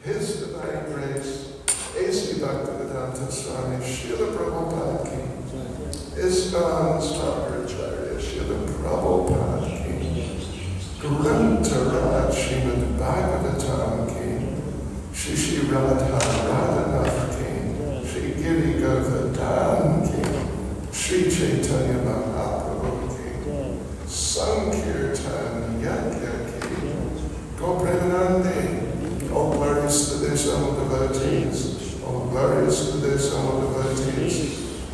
His Divine Grace, A.C. Bhaktivedanta Swami Srila Prabhupada Ki, ISKCON Svakaracharya Srila Prabhupada Ki, Grantaraj Srimad Bhagavatam Ki, Shri Radha Radhanath Ki, Shri Giri Govardhan Ki, Shri Chaitanya Mahaprabhu Ki, Sankirtan Yajna Ki, Gopremanande. All glories to their soul devotees. All glories to their soul devotees.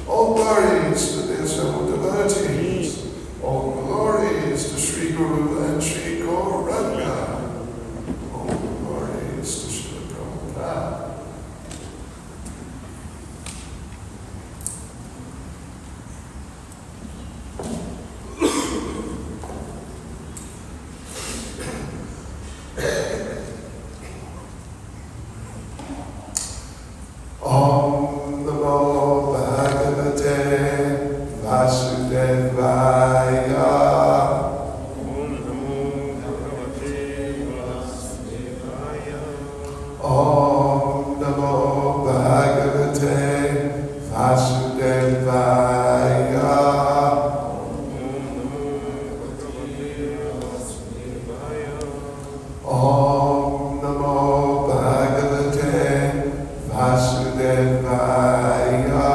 All glories to their soul devotees. All glories to Sri Guru and Sri Gauranga. All glories to Sri Prabhupada. Om Namo Bhagavate Vasudevaya. Om Namo Bhagavate Vasudevaya. Om Namo Bhagavate Vasudevaya. Om Namo Bhagavate Vasudevaya.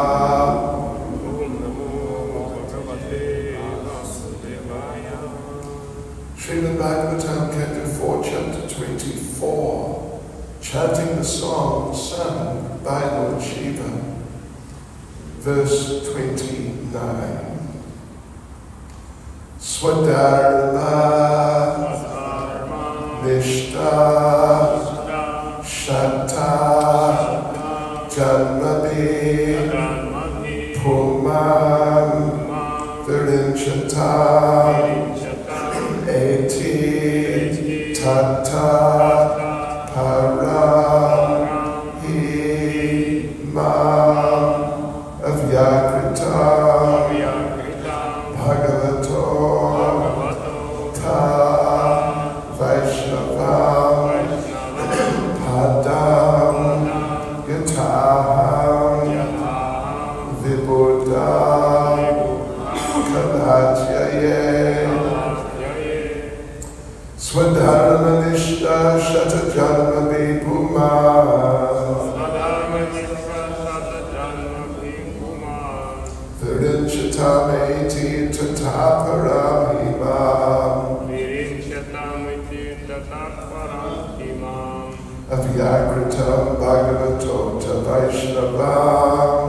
Srimad Bhagavatam, Canto 4, Chapter 24, chanting the song sung by Lord Shiva, verse 29. Swadharma Nishta Shatta Janmabi Puman Virinchata Eti Tata Param Imam Avyakrita Bhagavato Ta Vaishnavam Padam Yataham Vibuddha Kalatyaye Swadharmanishta Shatajanma Vipuma Virinchatameti Tataparamhima Avyakritam Bhagavato Vaishnavam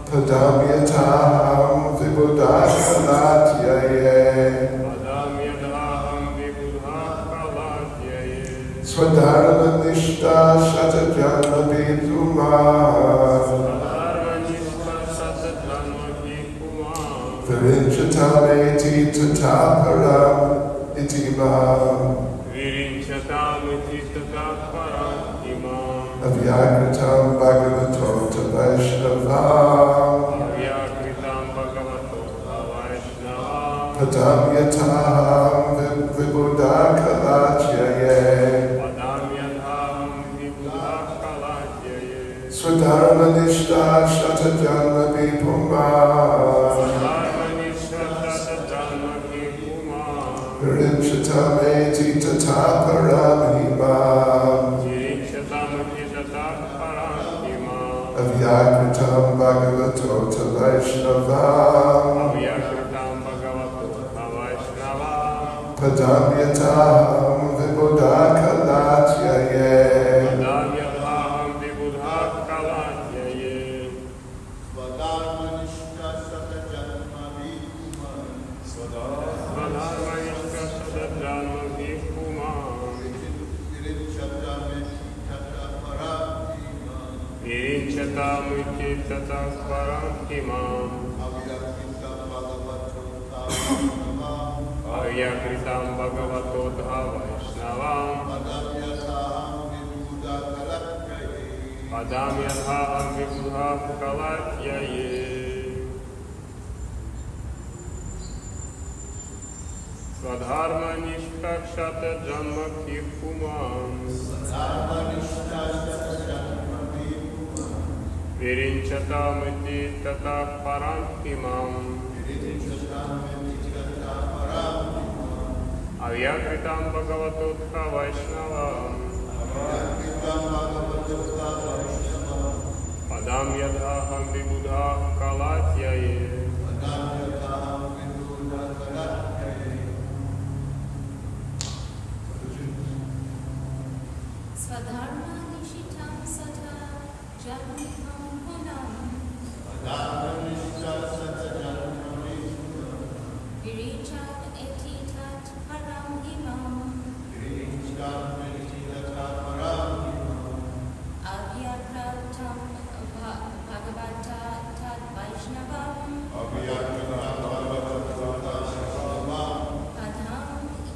Padamyataham Vibuddhakalatyaye Swadharmanishta Shatajanma Vipuma Virinchatameti Tataparam Itimam Avyakritam Bhagavato Vaishnavam Padamyataham Vibuddhakalatyaye Swadharmanishta Shatajanma Vipuma Virinchatameti Tataparamhima Avyakritam Bhagavato Vaishnavam Padamyataham Vibuddhakalatyaye Avyakritam Bhagavato Vaishnavam Padamyataham Vibuddha Kalatyaye Swadharma nishkakshata janma kipumam. Virinchatamiti tata parantimam. Avyakritam bhagavatotha vaishnavam. Padam yadaham vibudha kalatyaye. Swadharma nishitam sata janmam punam. Virichat etitat param imam. Avyakratam bhagavata tad vaishnavam. Padam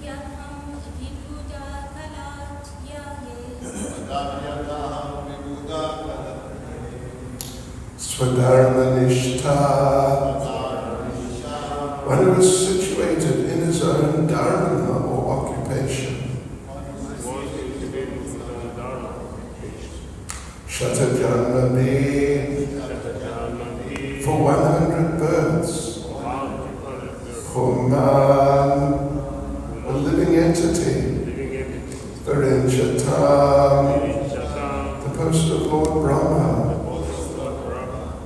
yadham vibhuda kalatyaye. Swadharma Nishta. One who is situated in his own dharma or occupation. Shatajanmani. For 100 births. For man, a living entity. Virinchatam, the post of Lord Brahma.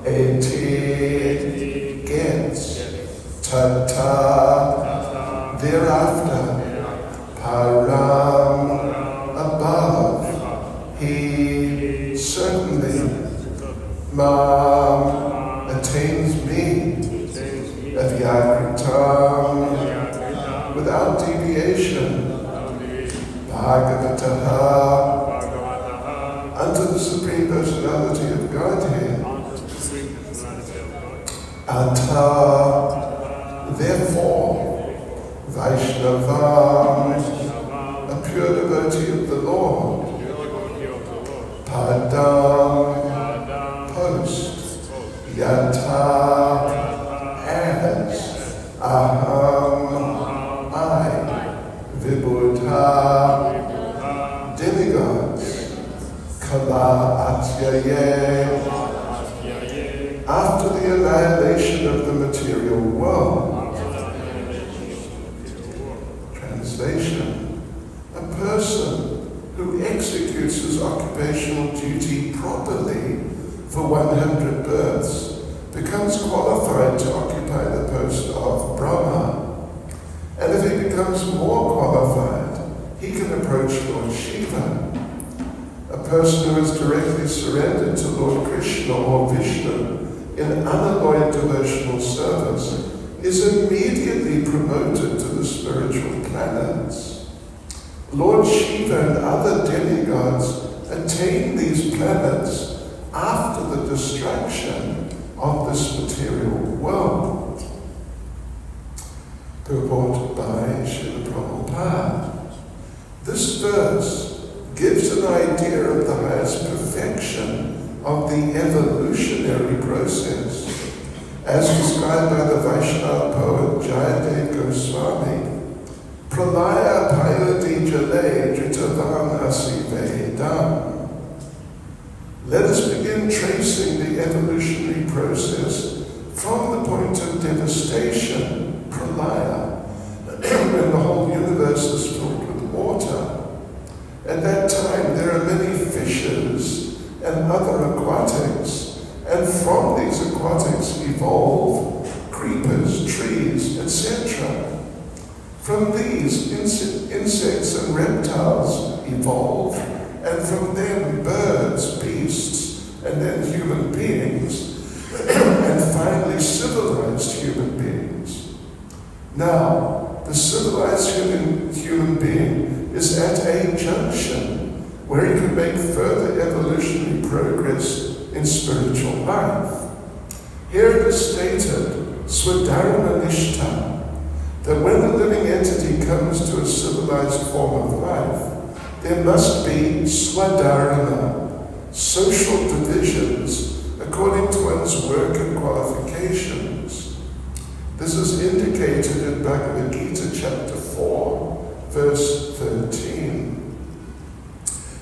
Eti, gets. Tata, thereafter. Param, above. He, certainly. Mam, attains me. Avyakritam, without deviation. Bhagavataha, unto the Supreme Personality of Godhead. Ata, therefore, Vaishnavam, a pure devotee of the Lord. Padam, post. Yata, as. Aham, I. Vibhuta, demigods. Kala atyaye, after the annihilation of the material world. Translation: a person who executes his occupational duty properly for 100 births becomes qualified to occupy the post of Brahma. And if he becomes more qualified, he can approach Lord Shiva. A person who is directly surrendered to Lord Krishna or Vishnu in unalloyed devotional service is immediately promoted to the spiritual planets. Lord Shiva and other demigods attain these planets after the destruction of this material world. Purport by Srila Prabhupada. This verse gives an idea of the highest perfection of the evolutionary process, as described by the Vaishnava poet Jayadev Goswami. Pralaya payodi jale dritavam asi vedam. Let us begin tracing the evolutionary process from the point of devastation, pralaya, when the whole universe is filled with water. At that time there are many fishes and other aquatics, and from these aquatics evolve creepers, trees, etc. From these insects and reptiles evolve, and from them birds, beasts, and then human beings, and finally civilized human beings. Now, the civilized human being is at a junction where he can make further evolutionary progress in spiritual life. Here it is stated, Swadharma Nishta, that when the living entity comes to a civilized form of life, there must be swadharma, social divisions according to one's work and qualifications. The This is indicated in Bhagavad Gita chapter 4, verse 13.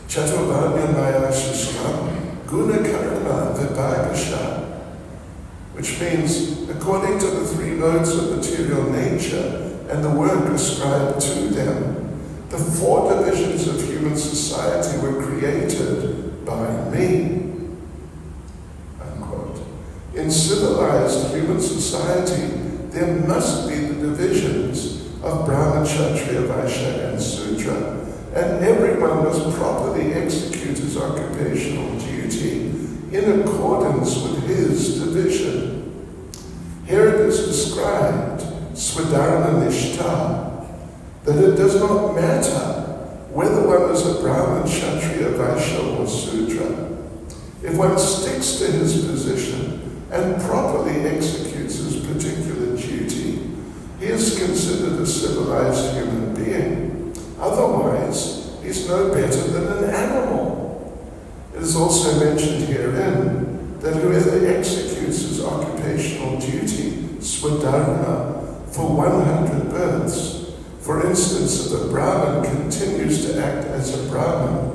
Chaturvanyamaya shishkam gunakarma vibhagasha, which means, according to the three modes of material nature and the work ascribed to them, the four divisions of human society were created by me. Unquote. In civilized human society, there must be the divisions of Brahma, Kshatriya, Vaishya, and Sudra, and everyone must properly execute his occupational duty in accordance with his division. Here it is described, Swadharma Nishta, that it does not matter whether one is a Brahmin, Kshatriya, Vaishya, or Sudra. If one sticks to his position and properly executes his particular duty, he is considered a civilized human being. Otherwise, he's no better than an animal. It is also mentioned herein that whoever executes his occupational duty, swadharma, for 100 births, for instance, if a Brahmin continues to act as a Brahmin,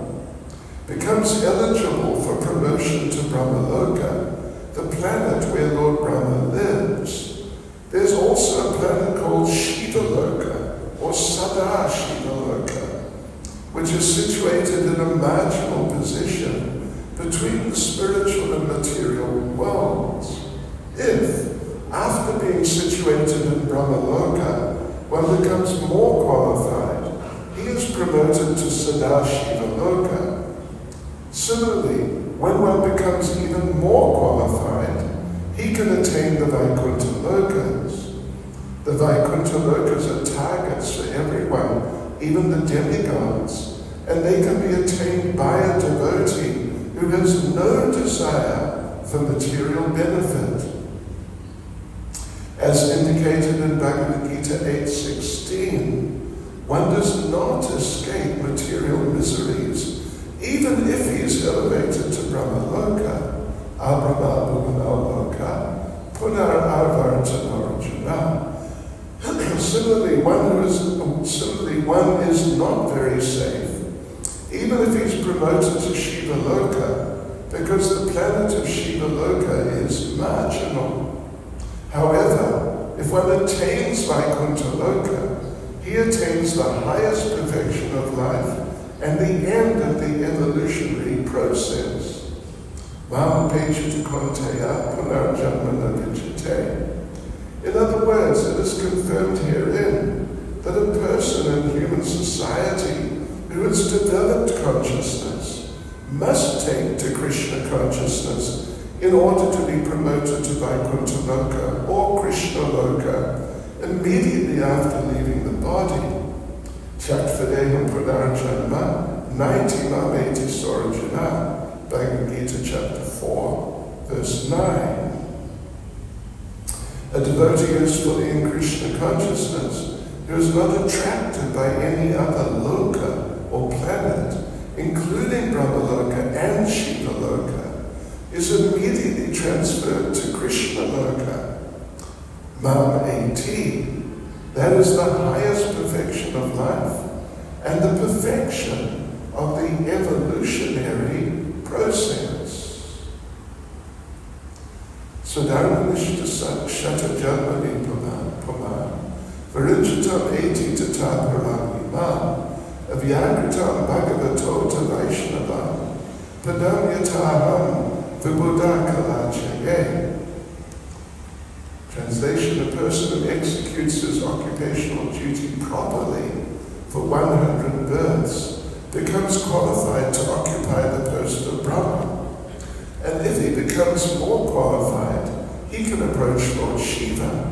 becomes eligible for promotion to Brahmaloka, the planet where Lord Brahma lives. There's also a planet called Shivaloka, or Sada Shivaloka, which is situated in a marginal position between the spiritual and material worlds. If, after being situated in Brahmaloka, one becomes more qualified, he is promoted to Sadashiva Loka. Similarly, when one becomes even more qualified, he can attain the Vaikuntha Lokas. The Vaikuntha Lokas are targets for everyone, even the demigods, and they can be attained by a devotee who has no desire for material benefit. As indicated in Bhagavad Gita 8:16, one does not escape material miseries, even if he is elevated to Brahmaloka, Abrahma Bhuvanaloka, Punar Arvarta Arjuna. Similarly, one is not very safe, even if he's promoted to Shiva Loka, because the planet of Shiva Loka is marginal. However, if one attains Vaikuntha Loka, he attains the highest perfection of life and the end of the evolutionary process. Mam Pejita Konteya Punarjanmana Vijite. In other words, it is confirmed herein that a person in human society who has developed consciousness must take to Krishna consciousness in order to be promoted to Vaikuntha Loka or Krishna Loka immediately after leaving the body. Chatfadeham Punarjanma, 90 Mameti Sorajana, Bhagavad Gita chapter 4, verse 9. A devotee who is fully in Krishna consciousness, who is not attracted by any other loka or planet, including Brahmaloka and Shiva Loka, is immediately transferred to Krishna Loka. Mam 18, that is the highest perfection of life and the perfection of the evolutionary process. Swadharmanishta Shatajanmani Puman, Varinchatam Eti Tata Paramima, Avyagritam Bhagavatota Vaishnava, Padamyataham Vibhuddha Kalachaye. Translation: a person who executes his occupational duty properly for 100 births becomes qualified to occupy the post of Brahma. And if he becomes more qualified, he can approach Lord Shiva.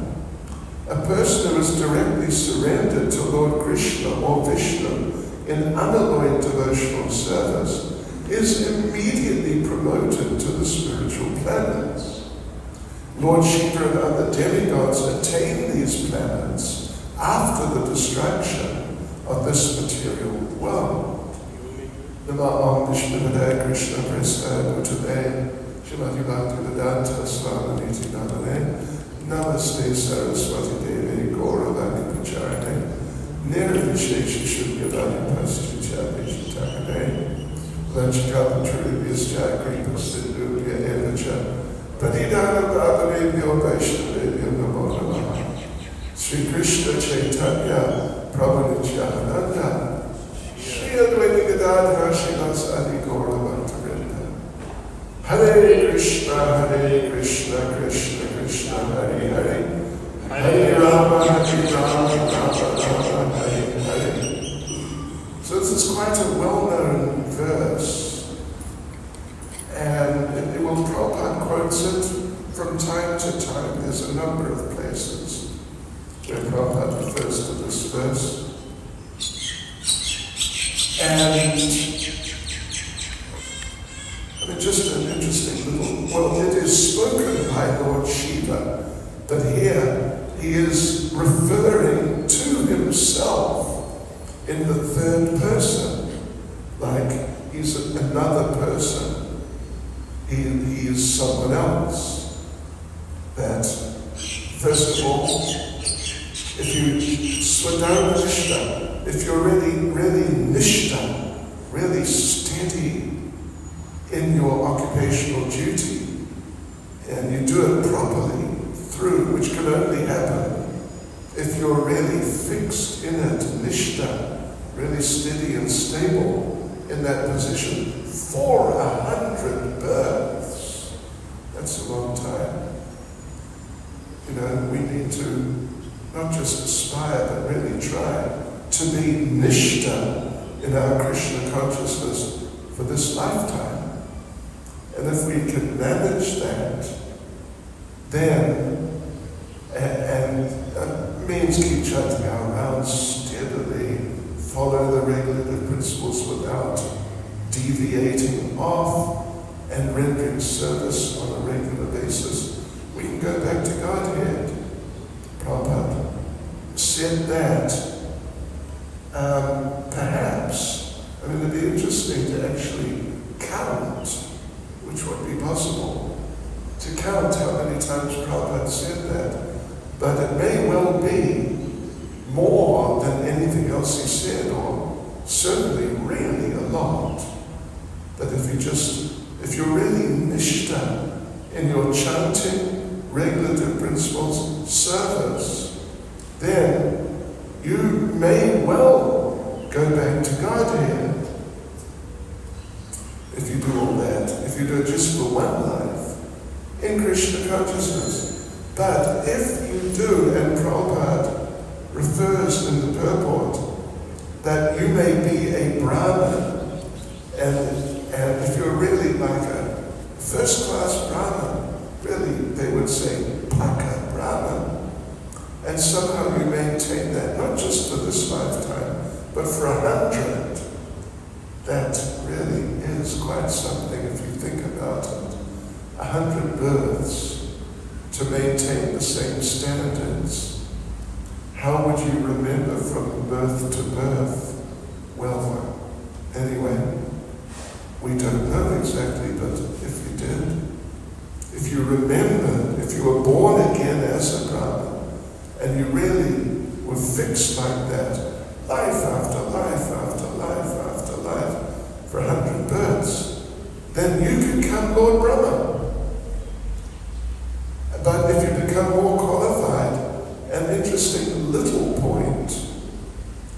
A person who is directly surrendered to Lord Krishna or Vishnu in unalloyed devotional service is immediately promoted to the spiritual planets. Lord Shiva and other demigods attain these planets after the destruction of this material world. Nama Om Vishnupadaya Krishna Prasad Uttave Shrimad Bhagavatam Swaminiti Namane Namaste Saraswati Devi Gauravani Pacharane Nirvishesha Shunyavani Paschachavish Takane Lanchakapatribhyascha Kripa Sindhubhya Evacha Padidana Bhavanebhyo Vaishnavebhyo Namo Namaha Sri Krishna Chaitanya Prabhu Nityananda Shri Advaita Gadadhara Srivasadi Gauravanta Hare Krishna, Krishna Krishna, Hare Hare, Hare Rama, Rama, Hare Hare. So this is quite a well-known verse, and Prabhupada quotes it from time to time. There's a number of places where Prabhupada refers to this verse. And just an interesting little, it is spoken by Lord Shiva, but here he is referring to himself in the third person, like he's another person. He is someone else. That, first of all, if you swadharma nishta, if you're really nishta, really steady in your occupational duty, and you do it properly through, which can only happen if you're really fixed in it, nishta, really steady and stable in that position for 100 births. That's a long time. We need to not just aspire, but really try to be nishta in our Krishna consciousness for this lifetime. And if we can manage that, then, and means keep chanting our rounds steadily, follow the regulative principles without deviating off, and rendering service on a regular basis, we can go back to Godhead. Prabhupada said that perhaps, it'd be interesting to actually count, which would be possible, to count how many times Prabhupada said that. But it may well be more than anything else he said, or certainly really a lot. That if you're really nishta in your chanting, regulative principles, service, then you may well go back to Godhead. If you do all that, if you do it just for one life, in Krishna consciousness. But if you do, and Prabhupada refers in the purport, that you may be a Brahmin, and if you're really like a first-class Brahmin, really they would say Paka Brahmin, and somehow you maintain that, not just for this lifetime, but for 100, that really is quite something if you think about it. 100 births to maintain the same standards. How would you remember from birth to birth? Well, anyway, we don't know exactly, but if you did, if you remembered, if you were born again as a Brahmin, and you really were fixed like that, life after life after life after life, for 100 births, then you could become Lord Brahma. But if you become more qualified, an interesting little point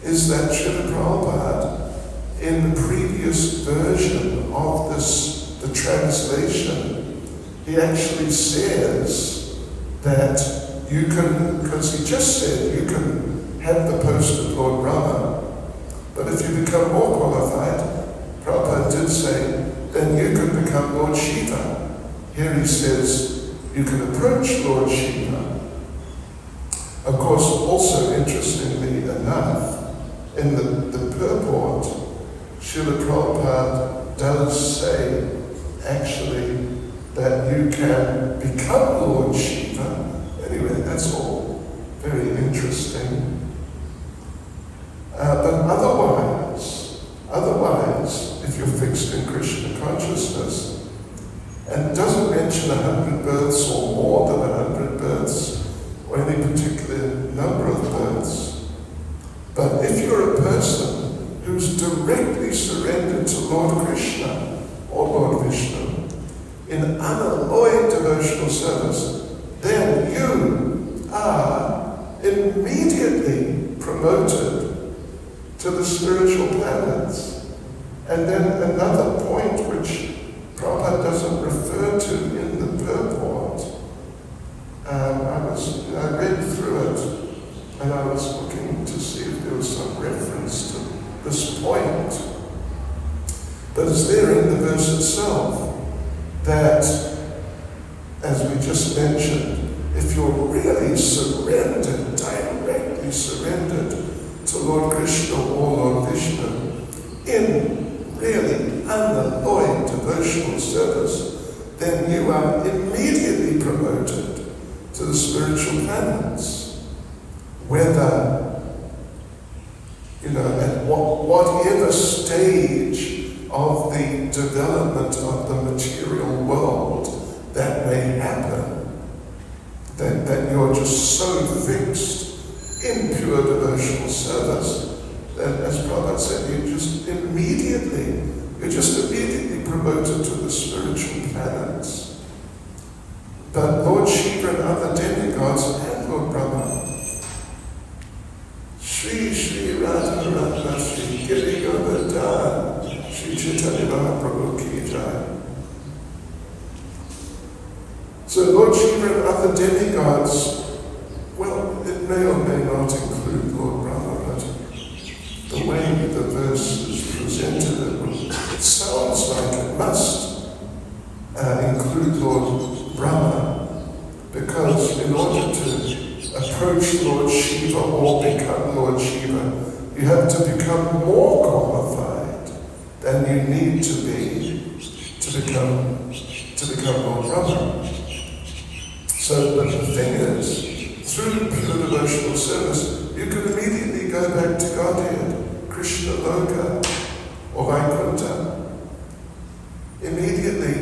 is that Srila Prabhupada, in the previous version of this, the translation, he actually says that you can, because he just said you can have the post of Lord Brahma, but if you become more qualified, Prabhupada did say, then you could become Lord Shiva. Here he says, you can approach Lord Shiva. Of course, also interestingly enough, in the purport, Srila Prabhupada does say, actually, that you can become Lord Shiva. Anyway, that's all very interesting. But otherwise, if you're fixed in Krishna consciousness, and it doesn't mention 100 births or more than 100 births, any particular number of births. But if you're a person who's directly surrendered to Lord Krishna or Lord Vishnu in unalloyed devotional service, then you are immediately promoted to the spiritual planets. And then another point which Prabhupada doesn't refer to in the purport, I read through it and I was looking to see if there was some reference to this point. But it's there in the verse itself that, as we just mentioned, if you're really surrendered, directly surrendered to Lord Krishna or Lord Vishnu in really unalloyed devotional service, then you are immediately promoted to the spiritual planets. Whether, at whatever stage of the development of the material world that may happen, that you're just so fixed in pure devotional service that, as Prabhupada said, you're just immediately promoted to the spiritual planets. But Lord Shiva and other demigods and Lord Brahma, Shri Radha Radha Shri Giri Govardhan Shri Chaitanya Mahaprabhu Ki Jai. So Lord Shiva and other demigods, well, it may or may not include Lord Brahma, but the way the verse is presented, it sounds like it must include Lord Brahma, because in order to approach Lord Shiva or become Lord Shiva, you have to become more qualified than you need to be to become Lord Brahma. So but the thing is, through pure devotional service, you can immediately go back to Godhead, Krishna Loka, or Vaikuntha. Immediately,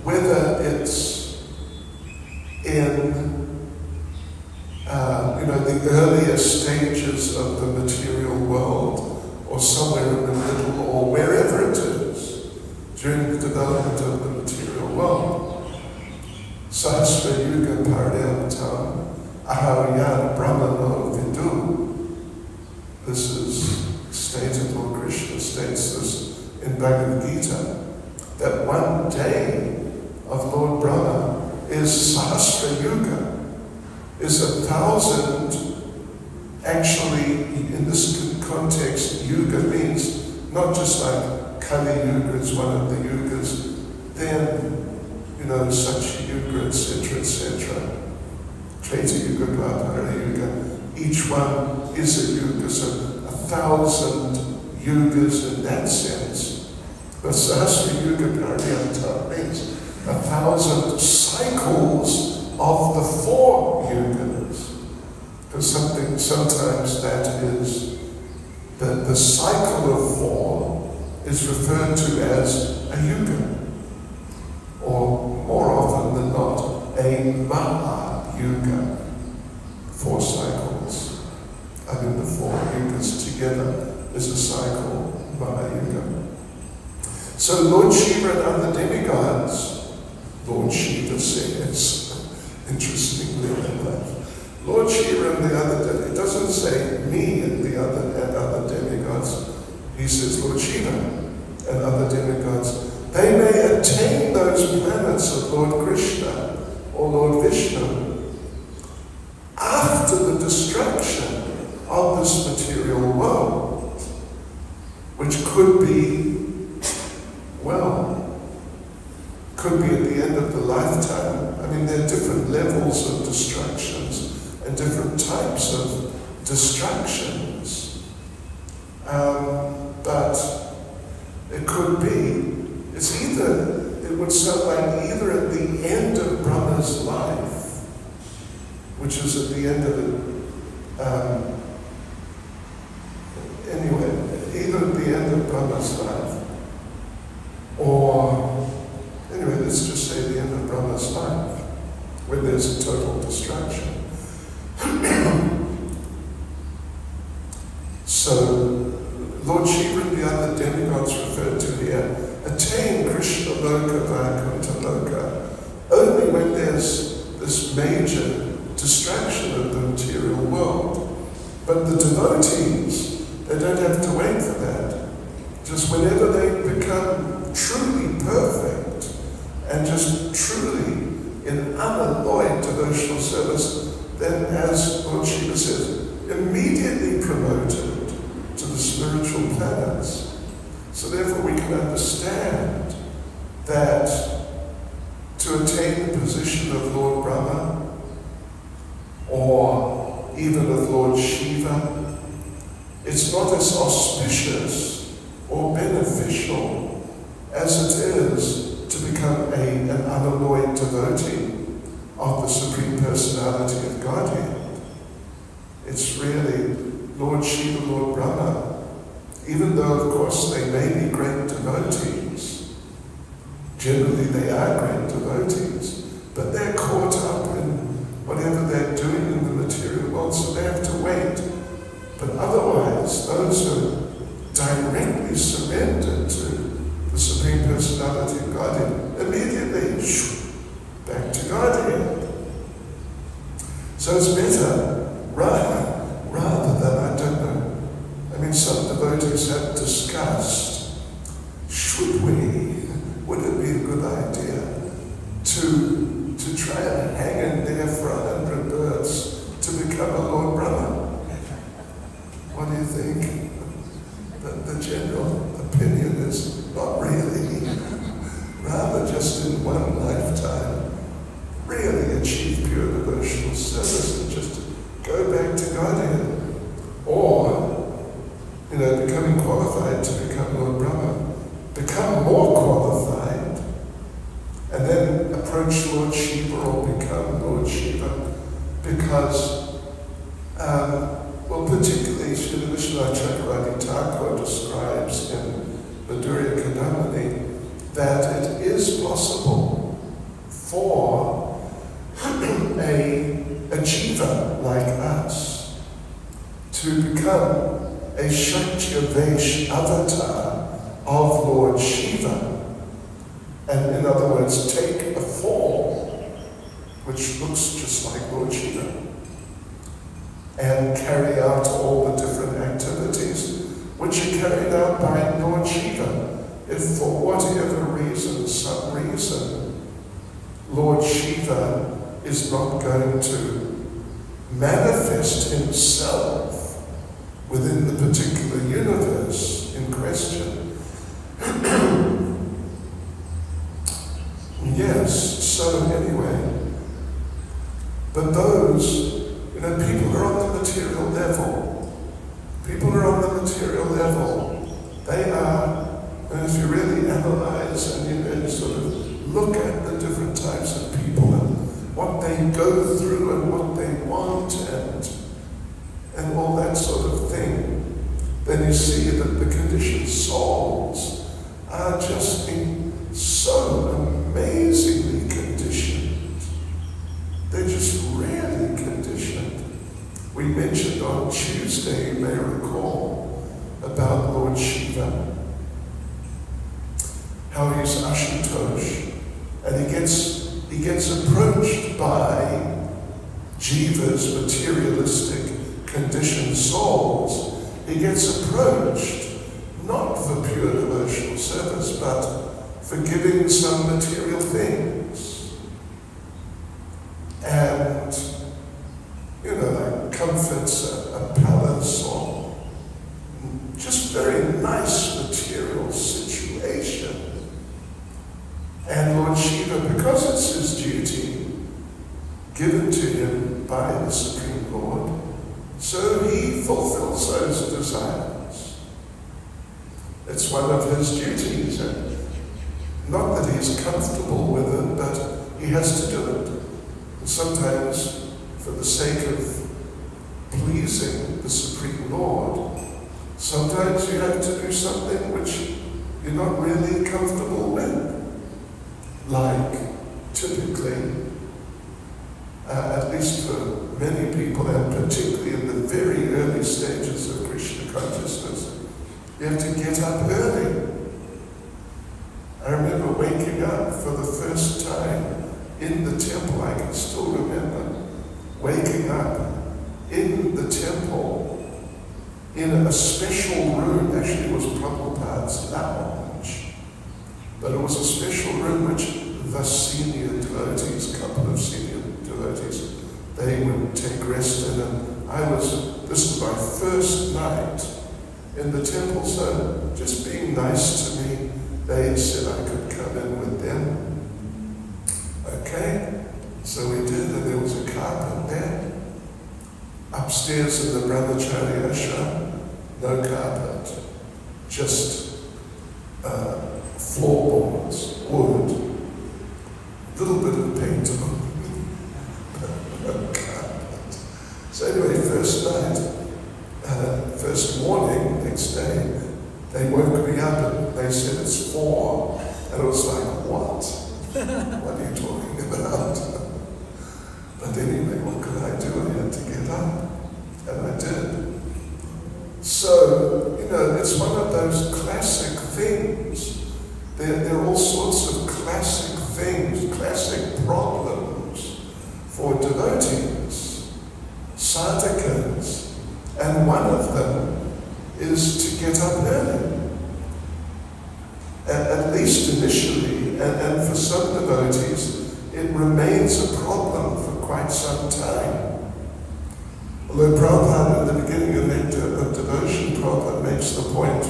whether it's in the earlier stages of the material world, or somewhere in the middle, or wherever it is during the development of the material world. Sahasra Yuga Paryamtam Aharyan Brahmano Vidu. This is stated, Lord Krishna states this in Bhagavad Gita, that one day of Lord Brahma is Sahasra Yuga, is 1,000, actually in this context, Yuga means not just like Kali Yuga is one of the Yugas, then, Satya Yuga, etc., etc. Treta Yuga, Dwapara Yuga, each one is a Yuga, so 1,000 Yugas in that sense. But Sahasra Yuga Paryanta means 1,000 cycles of the 4 Yugas. Because sometimes that is, the cycle of 4 is referred to as a Yuga, or more often than not, a Maha Yuga. 4 cycles. I mean, the 4 Yugas together is a cycle, Maha Yuga. So Lord Shiva and other demigods, Lord Shiva says, interestingly enough, Lord Shiva and the other, it doesn't say me and the other demigods. He says Lord Shiva and other demigods. They may attain those planets of Lord Krishna or Lord Vishnu after the destruction of this material world, which could be at the end of the lifetime. I mean, there are different levels of destructions and different types of distractions. But it could be, it would sound like either at the end of Brahma's life, which is at the end of it, either at the end of Brahma's life, or, let's just say the end of Brahma's life, when there's a total destruction. So, Lord Shiva and the other demigods referred to here attain Krishna Loka, Vaikuntha Loka, only when there's this major distraction of the material world. But the devotees, they don't have to wait for that. Just whenever they become truly perfect and just truly in unalloyed devotional service, then, as Lord Shiva says, immediately promoted to the spiritual planets. So therefore we can understand that to attain the position of Lord Brahma or even of Lord Shiva, it's not as auspicious or beneficial as it is to become an unalloyed devotee of the Supreme Personality of Godhead. It's really Lord Shiva, Lord Brahma, even though of course they may be great devotees. Generally they are great devotees, but they're caught up in whatever they're doing in the material world, so they have to wait. But otherwise, those who directly surrender to the Supreme Personality of Godhead, immediately back to Godhead. So it's better, rather than, I don't know, I mean, some devotees have discussed, would it be a good idea to try and hang in there for 100 births to become a Lord Brahma? What do you think? The general opinion is not really. Rather just in one lifetime, really achieve pure devotional service and just go back to Godhead. Or, becoming qualified to become Lord Brahma, become more qualified, and then approach Lord Shiva or become Lord Shiva, because, particularly Srila Vishwanath Chakravarti Thakur describes in Madhurya Kadamini that it is possible for a jiva like us to become a Shaktya-Vesh avatar of Lord Shiva, and in other words, take a form which looks just like Lord Shiva, and carry out all the different activities which are carried out by Lord Shiva. If for whatever reason, some reason, Lord Shiva is not going to manifest himself within the particular universe in question. Yes, so anyway, but those, people are on the material level. People are on the material level. They are, and if you really analyze and you sort of look at the different types of people and what they go through and what they want and all that sort of thing, then you see that the conditioned souls are just being so amazingly conditioned. They're just really conditioned. We mentioned on Tuesday, you may recall, about Lord Shiva, how he's Ashutosh, and he gets approached by Jiva's materialistic conditioned souls. He gets approached not for pure devotional service, but for giving some material things. And, like comforts, a palace, or just very nice material situation. And Lord Shiva, because it's his duty, given to him by the Supreme Lord, so he fulfills those desires. It's one of his duties, and not that he's comfortable with it, but he has to do it. And sometimes, for the sake of pleasing the Supreme Lord, sometimes you have to do something which you're not really comfortable with. Like, typically, at least for many people, and particularly in the very early stages of Krishna consciousness, you have to get up early. I remember waking up for the first time in the temple. I can still remember waking up in the temple in a special room. Actually, it was Prabhupada's lounge, but it was a special room which the senior devotees, a couple of senior devotees, they would take rest in. And this was my first night in the temple, so just being nice to me, they said I could come in with them. Okay, so we did, and there was a carpet there. Upstairs in the Brahmachari ashram, no carpet, just floorboards, wood, a little bit of paint on, no carpet. So anyway, first night, first morning, next day, they woke me up and they said it's 4, and it was like, what? What are you talking about? But anyway, what could I do? I had to get up, and I did. So, it's one of those classic things. There are all sorts of classic things, classic problems for devotees, sadhakas, and one of them is to get up early. At least initially, and for some devotees, it remains a problem for quite some time. Although Prabhupada, in the beginning of Nectar of Devotion, Prabhupada makes the point.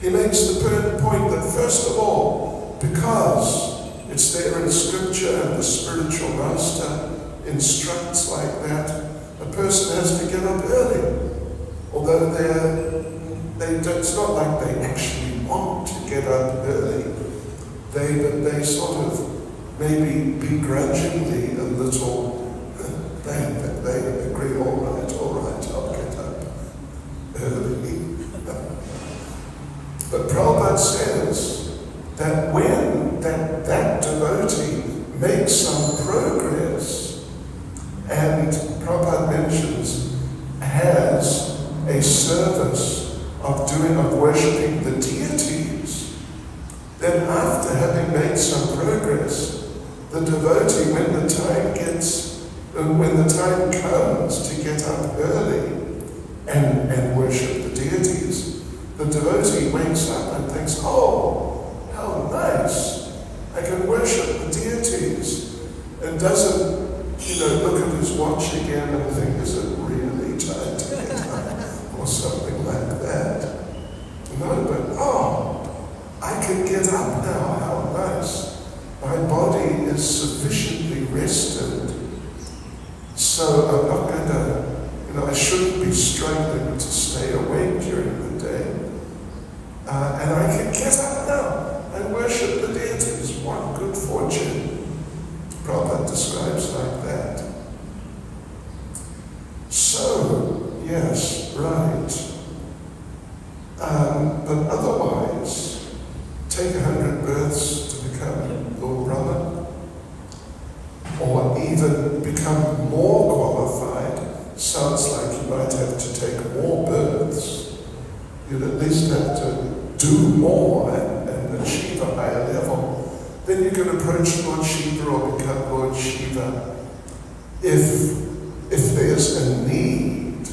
He makes the point that first of all, because it's there in scripture and the spiritual master instructs like that, a person has to get up early. Although it's not like they actually want to get up early. They sort of maybe begrudgingly a little, they agree, all right, I'll get up early. But Prabhupada says that when that devotee makes some progress, and Prabhupada mentions has a service of worshipping the deities, then after having made some progress, the devotee, when the time comes to get up early and worship the deities, the devotee wakes up and thinks, oh, how nice, I can worship the deities, and doesn't, look at his watch again and think, is it really time to get up, or something like that. No, but I can get up now, how nice. My body is sufficiently rested, so I'm not going to, I shouldn't be struggling to stay awake during the day. And I can get up now and worship the deities. What good fortune. Prabhupada describes like that. So, yes, right. But otherwise, take 100 births to become Lord Brahma, or even become more qualified. Sounds like you might have to take more births. You'd at least have to do more and achieve a higher level. Then you can approach Lord Shiva or become Lord Shiva. If there's a need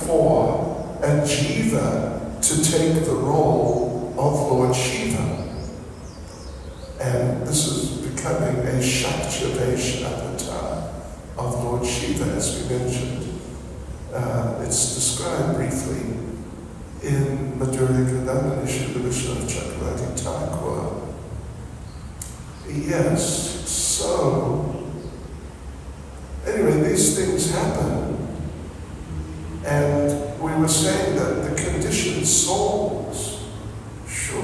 for a Jiva to take the role of Lord Shiva, and this is becoming a Shakti avatar of Lord Shiva, as we mentioned. It's described briefly in Madhurya Kadamba Nishida Vishnu Chakravarti Thakur. Yes, so anyway, these things happen, and we were saying that the conditioned souls, sure.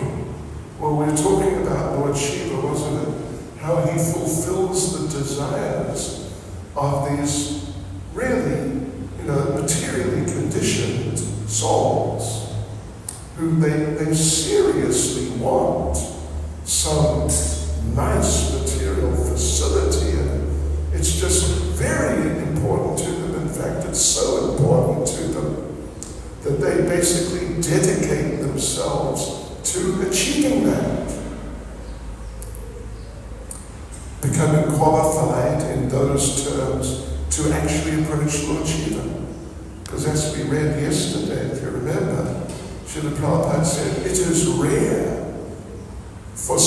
Well, we were talking about Lord Shiva, wasn't it? How he fulfills the desires of these really, materially conditioned souls, who they seriously want some nice material facility, and It's just very important to them. In fact, it's so important to them that they basically dedicate themselves to achieving that. Becoming qualified in those terms to actually approach Lord Shiva. Because as we read yesterday, if you remember, Srila Prabhupada said, it is rare for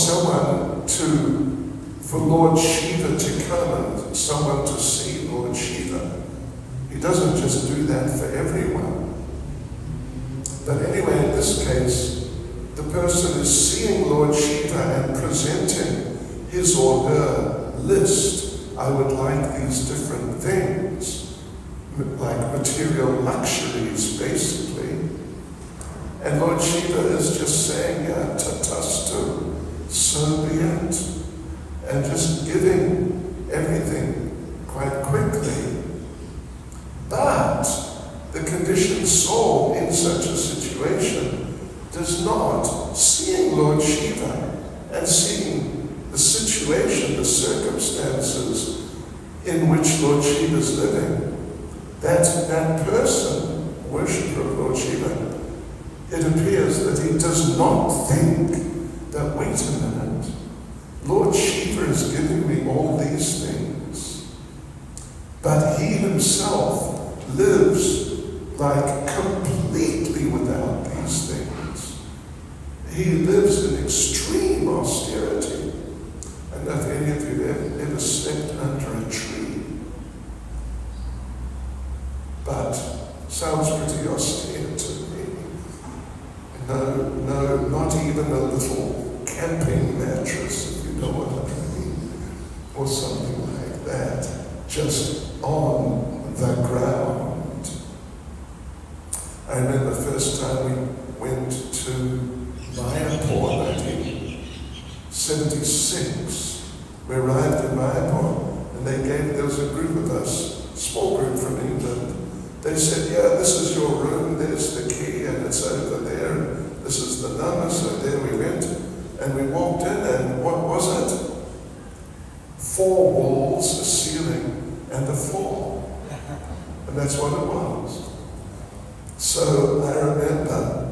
for Lord Shiva to come and someone to see Lord Shiva. He doesn't just do that for everyone. But anyway, in this case, the person is seeing Lord Shiva and presenting his or her list. I would like these different things, like material luxuries, basically. And Lord Shiva is just saying, yeah, tatastu, so be it. And just giving everything quite quickly. But the conditioned soul in such a situation does not, seeing Lord Shiva and seeing the situation, the circumstances in which Lord Shiva is living, that person, worshipper of Lord Shiva, it appears that he does not think that, wait a minute, Lord Shiva is giving me all these things, but he himself lives like completely without these things. He lives in extreme austerity. I don't know if any of you have ever slept under a tree, but sounds pretty austere to me. No, not even a little camping mattress, if you know what I mean, or something like that, just on the ground. I remember the first time we went to Mayapur, 1976. We arrived in Mayapur, and there was a group of us, small group from England. They said, yeah, this is your room, there's the key, and it's over there. This is the number. So there we went, and we walked in, and what was it? 4 walls, a ceiling, and a floor. And that's what it was. So I remember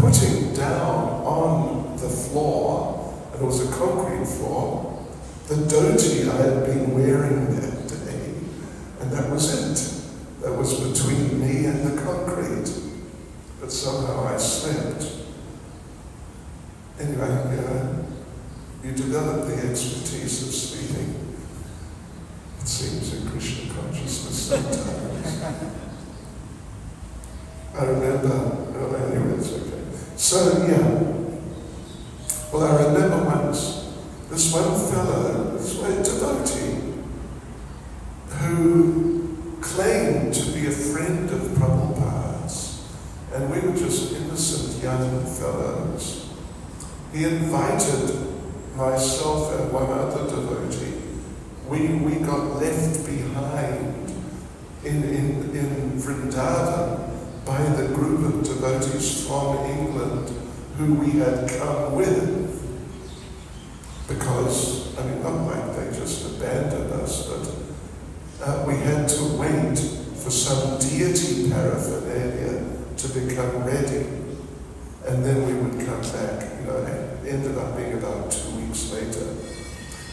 putting down on the floor, and it was a concrete floor, the dhoti I had been wearing that day, and that was it. That was between me and the concrete. But somehow I slept. Anyway, you develop the expertise of sleeping, it seems, in Krishna consciousness sometimes. I remember, anyway, it's okay. So, yeah. Well, I remember once, this one fellow, this one devotee, who claimed to be a friend of Prabhupada's, and we were just innocent young fellows. He invited myself and one other devotee. We got left behind in Vrindavan by the group of devotees from England who we had come with. Because, not like they just abandoned us, but we had to wait for some deity paraphernalia to become ready. And then we would come back. It ended up being about 2 weeks later.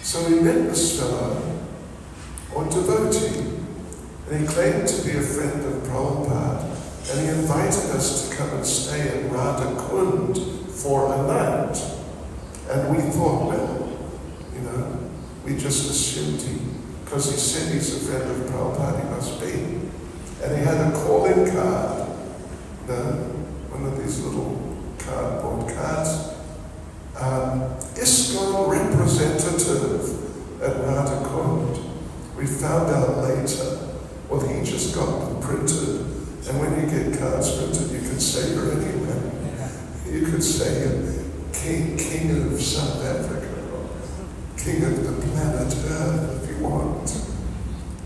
So we met this fellow, or devotee, and he claimed to be a friend of Prabhupada, and he invited us to come and stay in Radha Kund for a night. And we thought, well, we just assumed because he said he's a friend of Prabhupada, he must be. And he had a calling card, one of these little cardboard cards, ISKCON representative at Radha Kund. We found out later, well, he just got them printed, and when you get cards printed, you can say you're anywhere. You could say King of South Africa, or King of the planet Earth, if you want.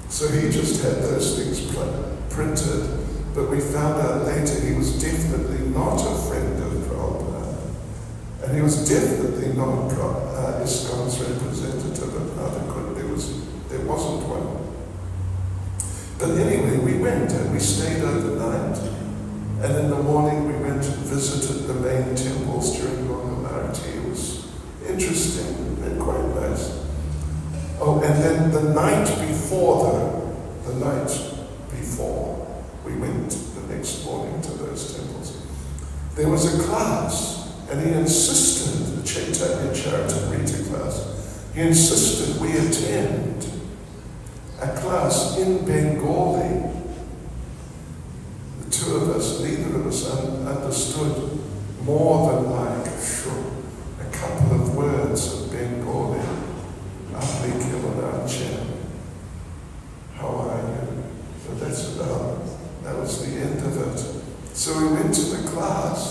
So he just had those things printed, but we found out later he was definitely not a friend of Prabhupada, and he was definitely not ISKCON's representative at Radha Kund. there wasn't one. But anyway, we went and we stayed overnight. And in the morning we went and visited the main temples during Mangalarti. It was interesting and quite nice. Oh, and then the night before, we went the next morning to those temples, there was a class, and he insisted, the Chaitanya Charitamrita class, he insisted we attend a class in Bengali. The two of us, neither of us understood more than like a couple of words of Bengali. Apni Kilanachan. How are you? But that was the end of it. So we went to the class,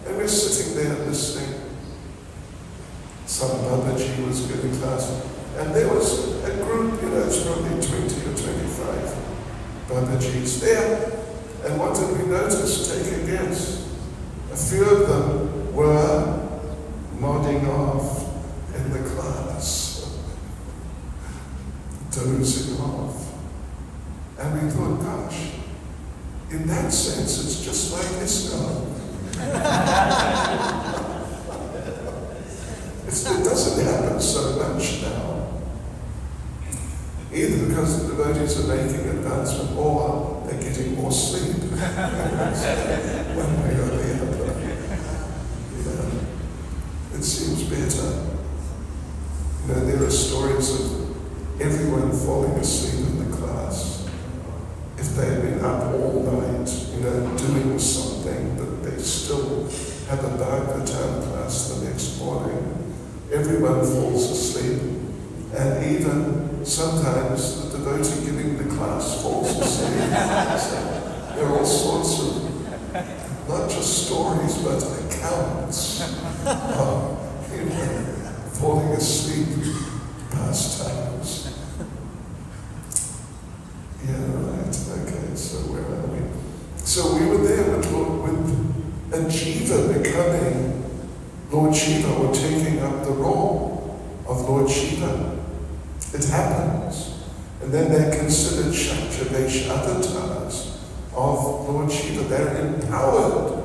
and we're sitting there listening. Some Babaji was giving class, and there was a group, it's probably 20 or 25 Babajis there. And what did we notice? Take a guess. A few of them were nodding off in the class, dozing off. And we thought, gosh, in that sense, it's just like Islam. It doesn't happen so much now. Either because the devotees are making advancement or they're getting more sleep. One way or the other. It seems better. There are stories of everyone falling asleep in the class. If they've been up all night, doing something, but they still have a Bhagavatam class the next morning, everyone falls asleep. And even sometimes the devotee giving the class falls asleep. So there are all sorts of, not just stories, but accounts of falling asleep pastimes. Yeah, right. Okay, so where are we? So we were there with a Jiva becoming Lord Shiva, or taking up the role of Lord Shiva. It happens. And then they're considered Shakti avatars of Lord Shiva. They're empowered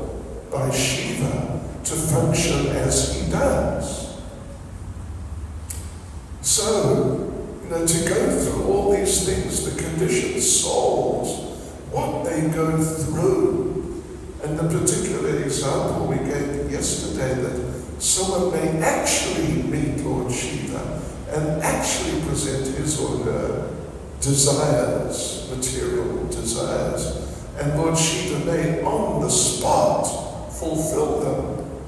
by Shiva to function as he does. So, to go through all these things, the conditioned souls, what they go through, and the particular example we gave yesterday, that someone may actually meet Lord Shiva and actually present his or her desires, material desires, and Lord Shiva may on the spot fulfill them.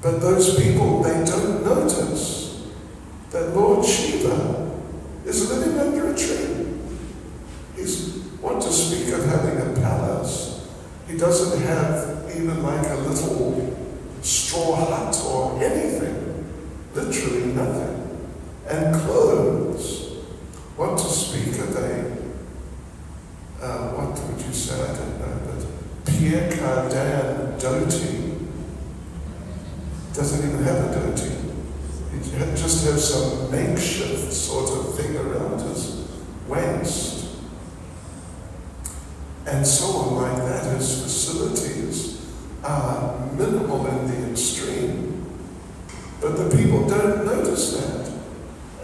But those people, they don't notice that Lord Shiva is living under a tree. He's, want to speak of having a palace, he doesn't have even like a little straw hut or anything, literally nothing. And clothes, what to speak of what would you say, I don't know, but Pierre Cardin dhoti, doesn't even have a dhoti. He just has some makeshift sort of thing around his waist. And so on like that, his facilities are minimal in the extreme. But the people don't notice that.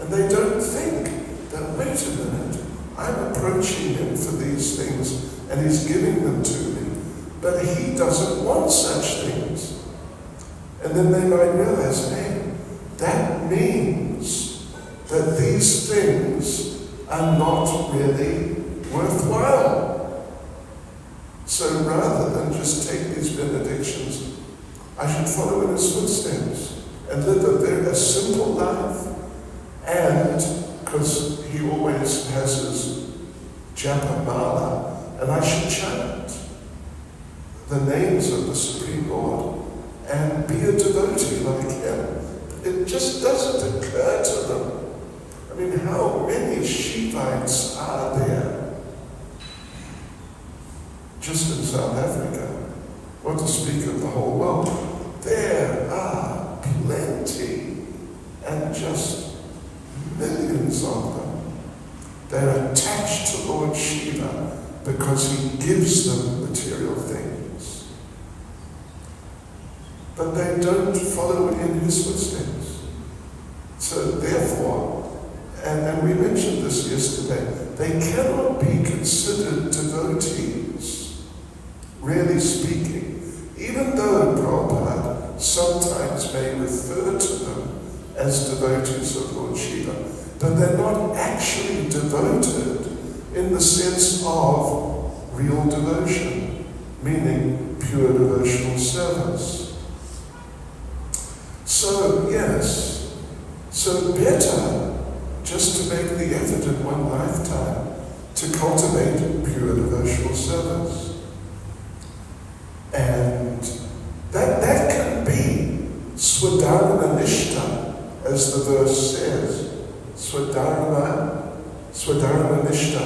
And they don't think that, wait a minute, I'm approaching him for these things and he's giving them to me. But he doesn't want such things. And then they might realize, hey, that means that these things are not really worthwhile. So rather than just take these benedictions, I should follow in his footsteps and live a simple life. And because he always has his japa mala, and I should chant the names of the Supreme Lord and be a devotee like him. It just doesn't occur to them. I mean, how many Shivites are there? Just in South Africa, what to speak of the whole world, there are plenty, and just millions of them. They're attached to Lord Shiva because he gives them material things. But they don't follow in his footsteps. So therefore, and we mentioned this yesterday, they cannot be considered devotees, really speaking, even though Prabhupada sometimes may refer to them as devotees of Lord Shiva, but they're not actually devoted in the sense of real devotion, meaning pure devotional service. So yes, so better just to make the effort in one lifetime to cultivate pure devotional service. And that can be Swadharma Nishta, as the verse says. Swadharma Nishta.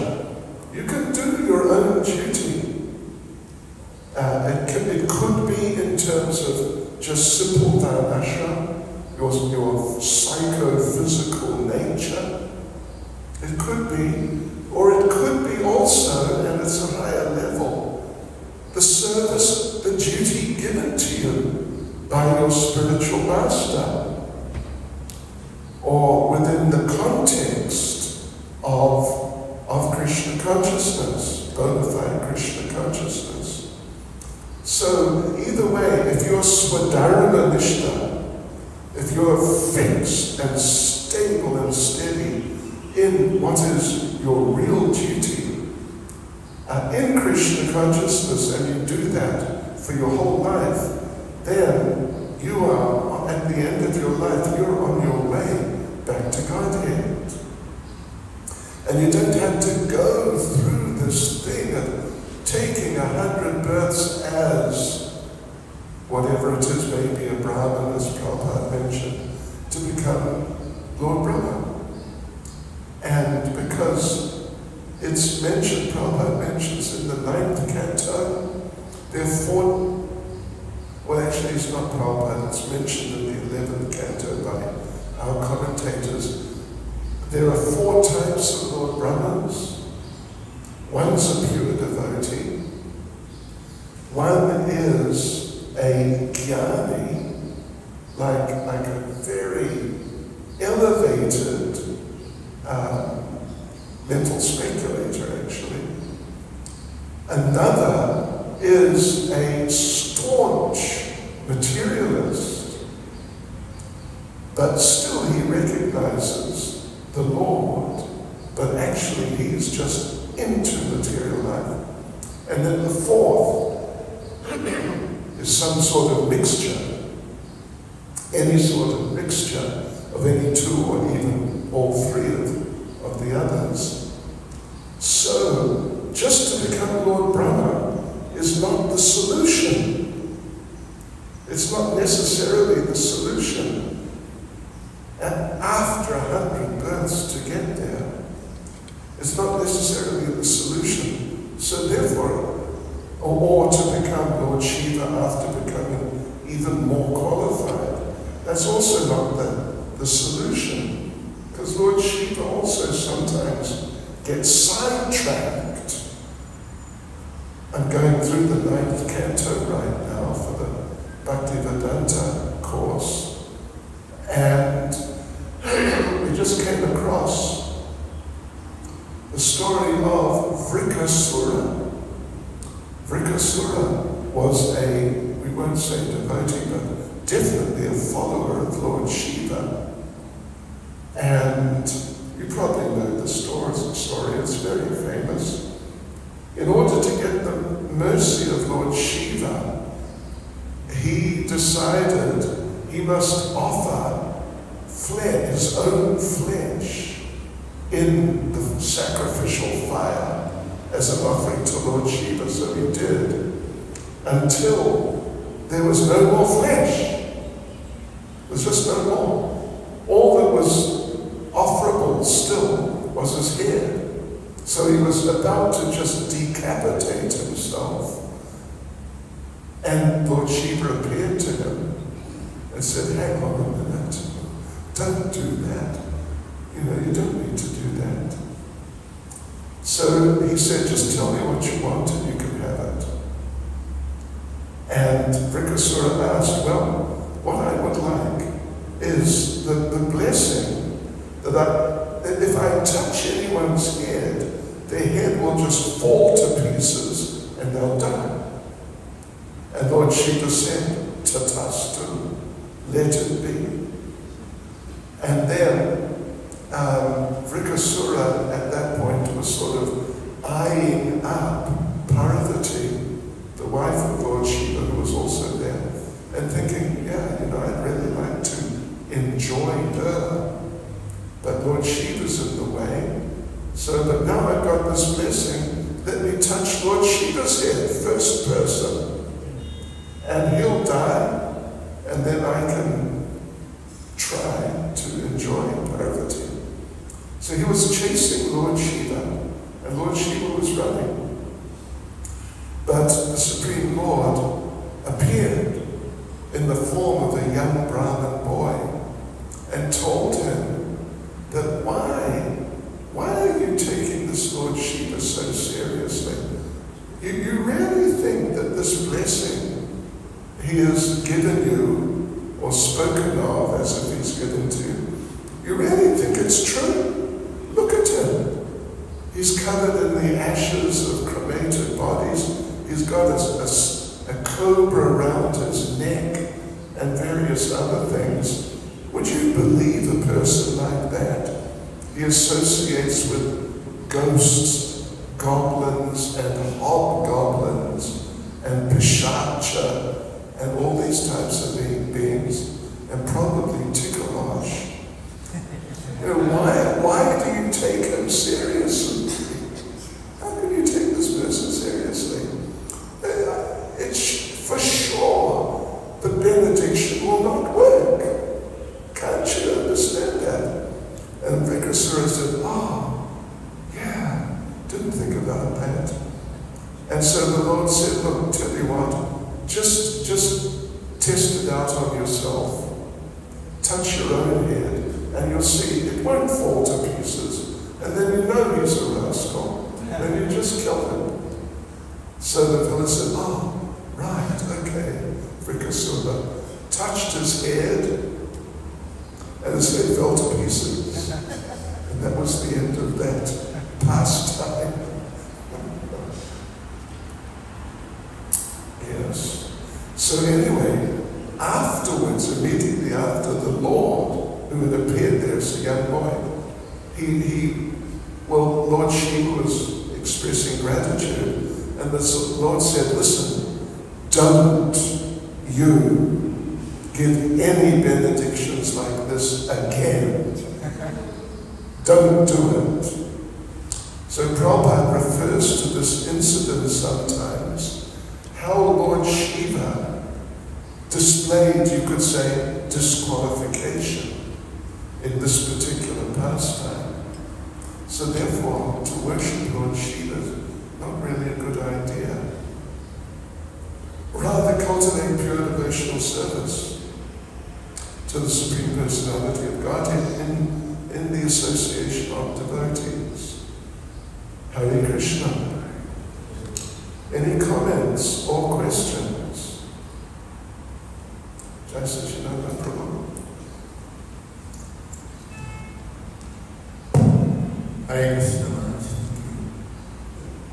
You can do your own duty. It could be in terms of just simple dharmasha, your psychophysical nature. It could be, or it could be also, and it's a higher level, the service, the duty given to you by your spiritual master, or within the context of Krishna consciousness, bona fide Krishna consciousness. So either way, if you're Swadharma Nishta, if you're fixed and stable and steady in what is your real duty, in Krishna consciousness, and you do that for your whole life, then you are, at the end of your life, you're on your way back to Godhead. And you don't have to go through this thing of taking 100 births as whatever it is, maybe a Brahman, as Prabhupada mentioned, to become Lord Brahma. And because it's mentioned, Prabhupada mentions in the 9th canto, there are 4, well actually it's not Prabhupada, it's mentioned in the 11th canto by our commentators. There are 4 types of Lord Brahmas. One's a pure devotee. One is a jnani, like a very elevated mental speculator, actually. Another is a staunch materialist, but still he recognizes the Lord, but actually he is just into material life. And then the 4th is some sort of mixture, any sort of mixture of any 2 or even all 3 of the others. So, just to become Lord Brahma is not the solution. It's not necessarily the solution. And after 100 births to get there, it's not necessarily the solution. So therefore, or to become Lord Shiva after becoming even more qualified, that's also not the solution. Because Lord Shiva also sometimes gets sidetracked. I'm going through the 9th canto right now for the Bhaktivedanta course, and we just came across the story of Vrikasura. Vrikasura was we won't say devotee, but definitely a follower of Lord Shiva. And you probably know the story, it's very famous. In order to get the mercy of Lord Shiva, he decided he must offer his own flesh in the sacrificial fire as an offering to Lord Shiva. So he did, until there was no more flesh. There was just no more. All that was offerable still was his hair. So he was about to just decapitate himself. And Lord Shiva appeared to him and said, hang on a minute, don't do that. You don't need to do that. So he said, just tell me what you want and you can have it. And Vrikasura asked, well, what I would like is the blessing that if I touch anyone's head, their head will just fall to pieces and they'll die. And Lord Shiva said, Tatastu, let it be. And then Vrikasura at that point was sort of eyeing up Parvati, the wife of Lord Shiva, who was also there, and thinking, yeah, I'd really like to enjoy her. But Lord Shiva's in the way. So, but now I've got this blessing, let me touch Lord Shiva's head, first person. And he'll die, and then I can try to enjoy Parvati. So he was chasing Lord Shiva, and Lord Shiva was running. But the Supreme Lord appeared in the form of a young Brahmin boy and told him that why are you taking this Lord Shiva so seriously? You really think that this blessing he has given you, or spoken of as if he's given to you, you really think it's true? Look at him. He's covered in the ashes of cremated bodies. He's got a cobra around his neck and various other things. Would you believe a person like that? He associates with ghosts, goblins, and hobgoblins, and pishacha, and all these types of beings, and probably Tikalosh. Why do you take him seriously? How can you take this person seriously? It's for sure the benediction will not work. Can't you understand that? And Vrikasura said, yeah, didn't think about that. And so the Lord said, look, tell you what, just test it out on yourself. Touch your own head, and you'll see it won't fall to pieces. And then you know he's a rascal. Then you just kill him. So the fellow said, right, okay. Vrikasura touched his head, and his head fell to pieces. And that was the end of that pastime. Yes. So anyway, afterwards, immediately after the Lord, who had appeared there as a young boy, Lord Shiva was expressing gratitude, and the Lord said, listen, don't you give any benedictions like this again. Don't do it. So Prabhupada refers to this incident sometimes, how Lord Shiva displayed, you could say, disqualification in this particular pastime. So therefore, to worship Lord Shiva is not really a good idea. Rather cultivate pure devotional service to the Supreme Personality of Godhead in the association of devotees. Hare Krishna. Any comments or questions? Jai Sachinanda Prabhu. Hare Krishna Maharaj.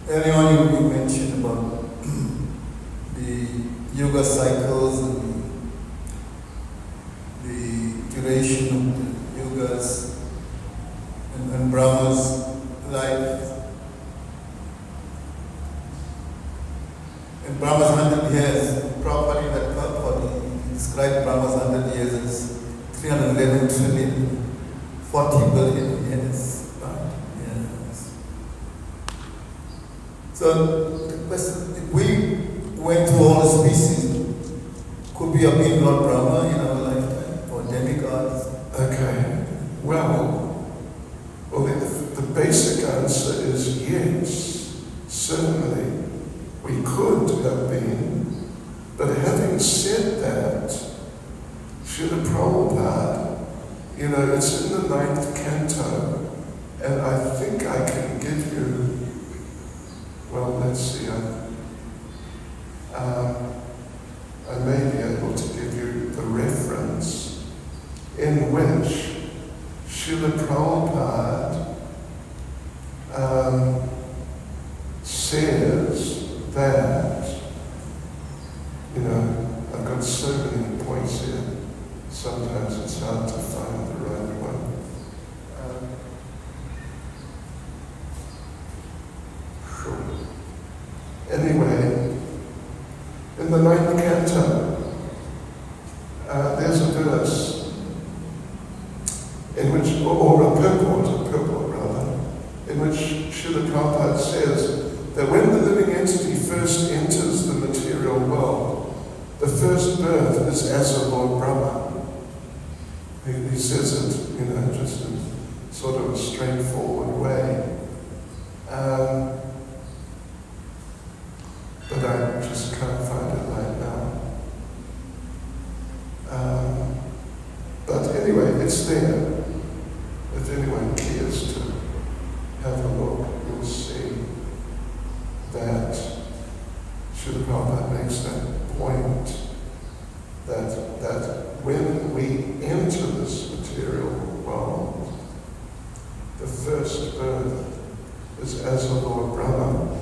Earlier on you mentioned about the yoga cycles and the duration of the yogas and Brahma's life. And Brahma's 100 years, Prabhupada in that purport, he described Brahma's 100 years as 311 trillion, 40 billion years. Right? Yes. So the question, if we went through all the species, could we have been Lord Brahma in our lifetime, or demigods? Okay. Well, the basic answer is yes, certainly. We could have been, but having said that, Srila Prabhupada, it's in the 9th canto, and I think I can give you says that, I've got so many points here, sometimes it's hard to find the right one. Anyway, in the 9th canto, there's a verse in which, or a purport rather, in which Srila Prabhupada says that when the living entity first enters the material world, the first birth is as a Lord Brahma. He says it, just in sort of a straightforward way. But I just can't find it right now. But anyway, it's there. If anyone cares to have a look, you'll see that Srila Prabhupada makes that point that when we enter this material world, the first birth is as a Lord Brahma.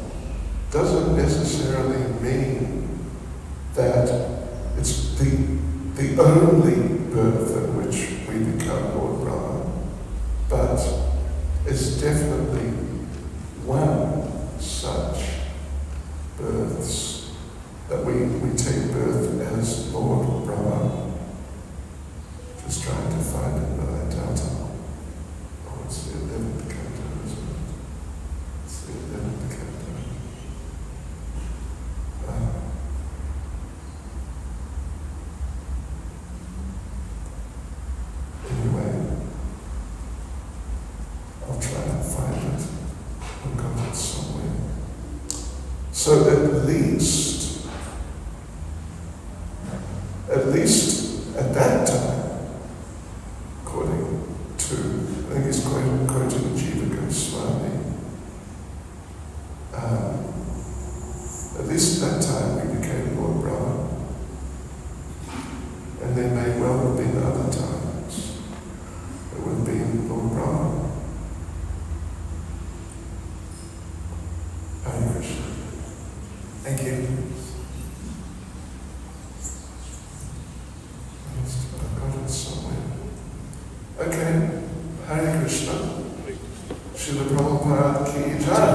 Doesn't necessarily mean that it's the only birth in which we become Lord Brahma, but it's definitely one such births that we take birth as Lord Brahma. Just trying to find it, but I doubt it. Oh, it's the 11th canto, isn't it? It's the 11th canto. Anyway, I'll try and find it. I've got it somewhere. So at least at that time, according to, I think he's quoting Jiva Goswami, at least at that time we became Lord Brahma. And there may well have been other times that would have been Lord Brahma. Hare Krishna. Thank you. I've got it somewhere. Okay, Hare Krishna. Srila Prabhupada ki jai.